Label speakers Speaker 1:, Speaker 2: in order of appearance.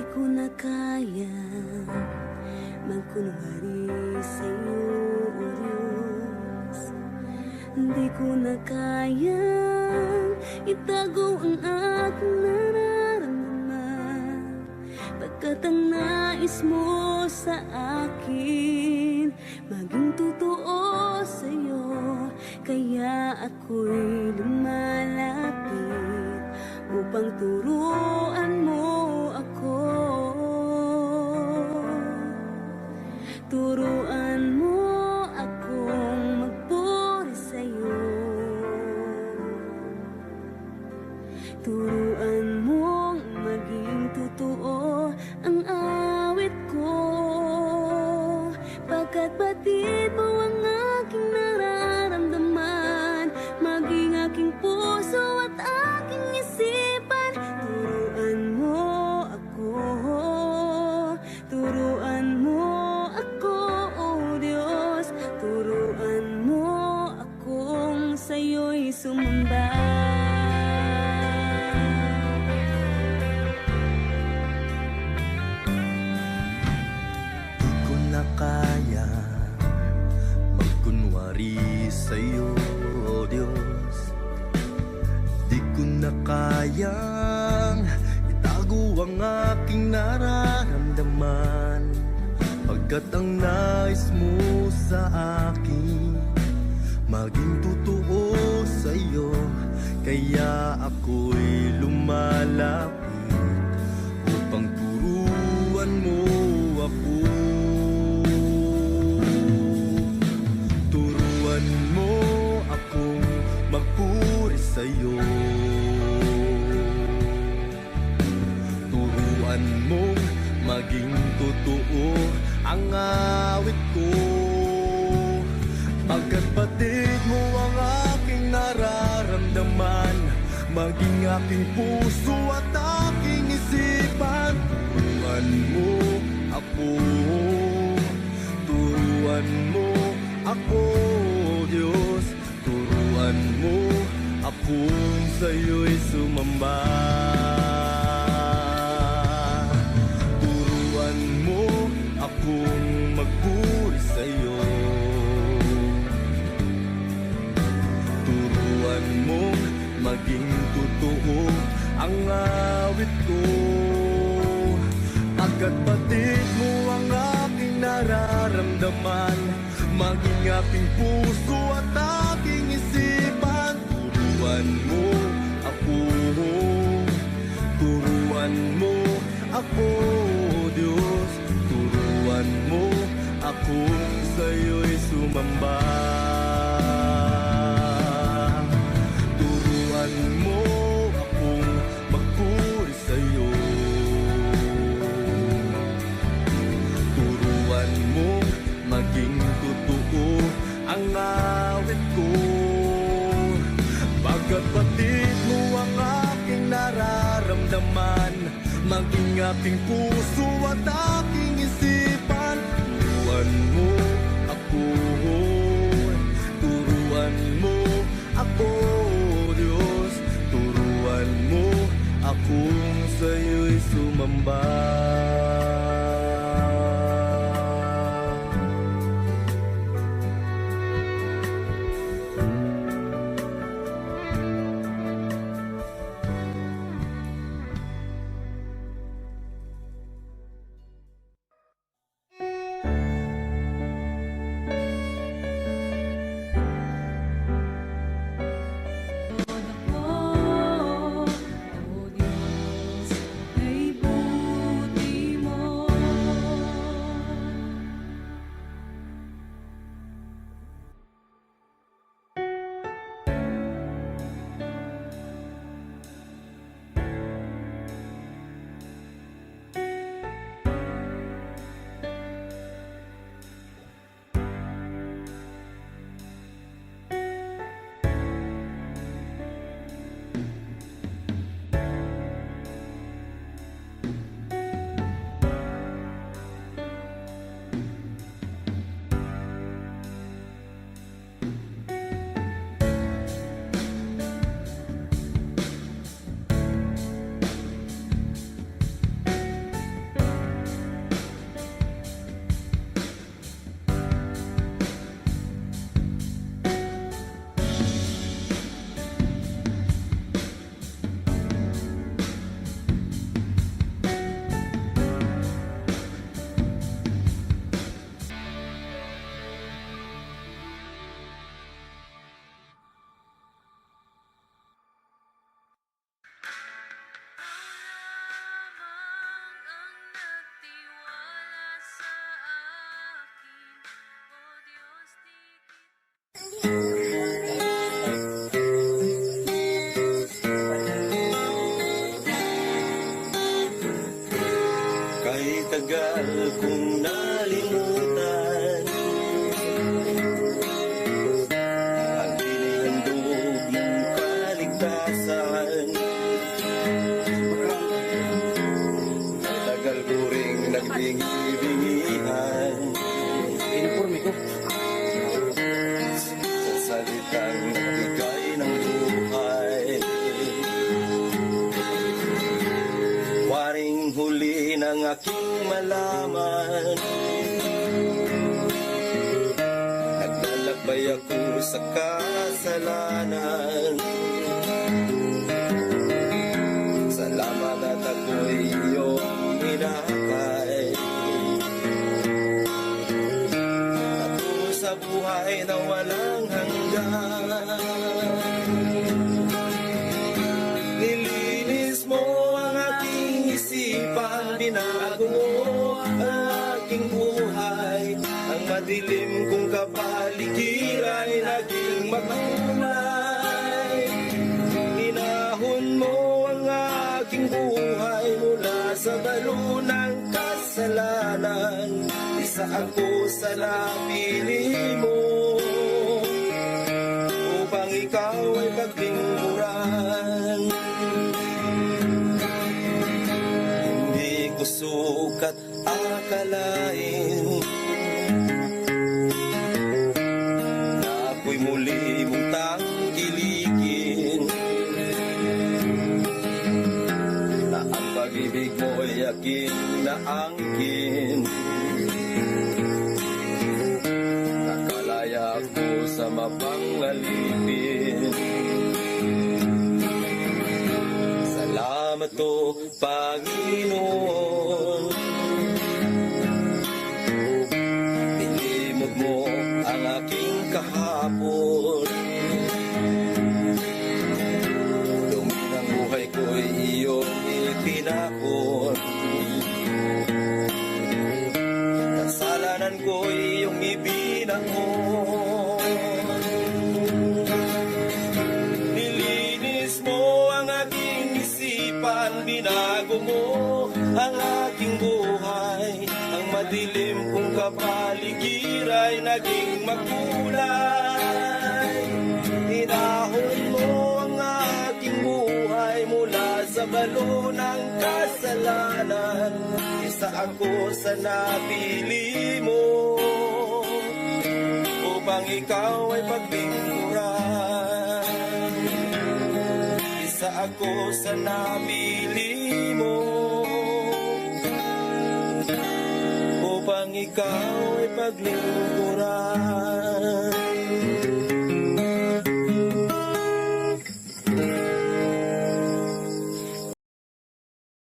Speaker 1: ko na kaya magkunwari sa'yo, O Diyos. Di ko na kaya itago ang aking nararamdaman, pagkat ang nais mo sa akin maging totoo sa'yo. Kaya ako'y lumalapit upang turuan mo ako. Turuan mo akong magpuri sa'yo. Turuan mong maging totoo ang awit ko, pagkat batid mo ang aking nararamdaman, maging aking puso at aking isipan. Turuan mo ako, turuan mo ako, O Diyos. Turuan mo akong sa'yo'y sumamba.
Speaker 2: Kaya magkunwari sa'yo, O Diyos. Di ko na kayang itago ang aking nararamdaman, pagkat ang nais mo sa akin maging totoo sa'yo. Kaya ako'y lumalapit upang turuan mo ako. Turuan mo akong magpuri sa'yo. Turuan mong maging totoo ang awit ko, pagkat batid mo ang aking nararamdaman, maging aking puso at aking isipan. Turuan mo ako, turuan mo ako, Diyos. Turuan mo akong sa'yo'y sumamba. Turuan mo akong magpuri sa'yo. Turuan mo maging totoo ang awit ko, pagkat batid mo ang aking nararamdaman, maging aking puso at aking isipan. Turuan mo ako, turuan mo ako, Diyos. Turuan mo akong sa'yo'y sumamba. Turuan mo akong magpuri sa'yo. Turuan mo maging totoo ang awit ko, pagkat batid mo ang aking nararamdaman, maging aking puso at aking isipan. Turuan mo ako, turuan mo ako, Diyos. Turuan mo akong sa'yo'y sumamba.
Speaker 1: O Diyos, ay buti
Speaker 2: bigay ng buhay. Waring huli ng aking malaman, naglalakbay ako sa kasalanan. Salamat at ako'y iyong inakay, patungo sa buhay na walang hanggan. Nilinis mo ang aking isipan, binago mo ang aking buhay. Ang madilim kong kapaligiran ay naging makulay. Inahon mo ang aking buhay mula sa balo ng kasalanan. Isa ako sa napili mo upang ikaw ay paglingkuran. Hindi ko sukat akalain na ako'y muli mong tangkilikin, na ang pag-ibig mo'y aking naangkin. Nakalaya ako sa mapangalipin. Salamat o Panginoon, nilimot mo ang aking kahapon. Dumi ng buhay ko'y iyong itinapon. Kasalanan ko'y iyong ibinangon. Nilinis mo ang aking isipan, binago mo ang aking buhay. Ang madilim kong kapaligiran ay naging makulay. Inahon mo ang aking buhay mula sa balo ng kasalanan. Isa ako sa napili mo upang ikaw ay paglingkuran. Isa ako sa napili mo upang ikaw ay paglingkuran.